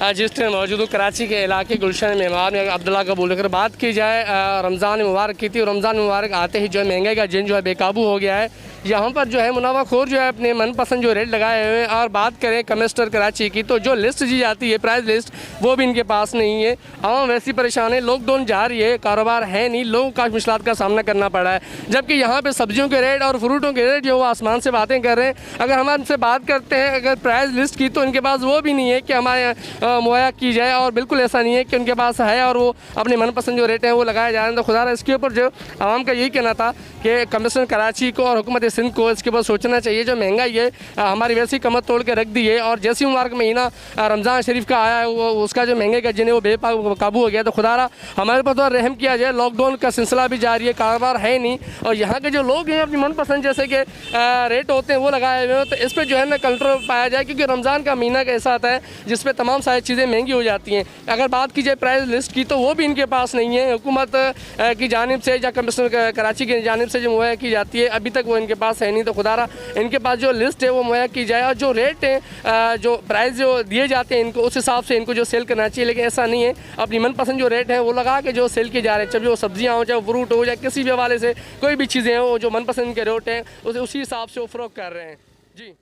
जिस टाइम मौजूद हूँ कराची के इलाके गुलशन मेहमान में अब्दुल्ला कबूल अगर बात की जाए रमज़ान मुबारक की थी और रमज़ान मुबारक आते ही जो है महंगाई का जिन जो है बेकाबू हो गया है। यहाँ पर जो है मुनाफाखोर जो है अपने मनपसंद जो रेट लगाए हुए हैं। और बात करें कमिश्नर कराची की तो जो लिस्ट दी जाती है प्राइस लिस्ट वो भी इनके पास नहीं है। आवाम वैसी परेशान है, लॉकडाउन जा रही है, कारोबार है नहीं, लोगों का मुश्किलात का सामना करना पड़ा है। जबकि यहाँ पे सब्जियों के रेट और फ्रूटों के रेट जो वो आसमान से बातें कर रहे हैं। अगर हम उनसे बात करते हैं अगर प्राइस लिस्ट की तो इनके पास वो भी नहीं है कि हमारे मुहैया की जाए, और बिल्कुल ऐसा नहीं है कि उनके पास है और वो अपने मनपसंद जो रेट हैं वो लगाए जा रहे हैं। तो खुदा इसके ऊपर जो आवाम का यही कहना था कि कमिश्नर कराची को और हुकूमत सिंध को इसके ऊपर सोचना चाहिए। जो महंगाई है हमारी वैसी कमर तोड़ के रख दी है, और जैसी मुबारक महीना रमज़ान शरीफ का आया है वो उसका जो महंगाई का जिन है वो बेकाबू हो गया। तो खुदा हमारे पर तो रहम किया जाए। लॉकडाउन का सिलसिला भी जारी है, कारोबार है नहीं, और यहाँ के जो लोग हैं अपनी मनपसंद जैसे कि रेट होते हैं वो लगाए हुए हैं। तो इस पर जो है ना कंट्रोल पाया जाए, क्योंकि रमज़ान का महीना का ऐसा आता है जिस पर तमाम सारी चीज़ें महंगी हो जाती हैं। अगर बात की जाए प्राइस लिस्ट की तो वो भी इनके पास नहीं है। हुकूमत की जानिब से या कमिश्नर कराची की जानिब से जो मुहैया की जाती है अभी तक वो इनके पास है नहीं। तो खुदारा इनके पास जो लिस्ट है वो मुहैया की जाए, और जो रेट है जो प्राइस जो दिए जाते हैं इनको उस हिसाब से इनको जो सेल करना चाहिए। लेकिन ऐसा नहीं है, अपनी मनपसंद जो रेट है वो लगा के जो सेल किए जा रहे हैं, चाहे वो सब्जियाँ हो, चाहे फ्रूट हो, या किसी भी हवाले से कोई भी चीज़ें हो, जो मनपसंद के रेट हैं उसी हिसाब से वो फ़रोख्त कर रहे हैं। जी।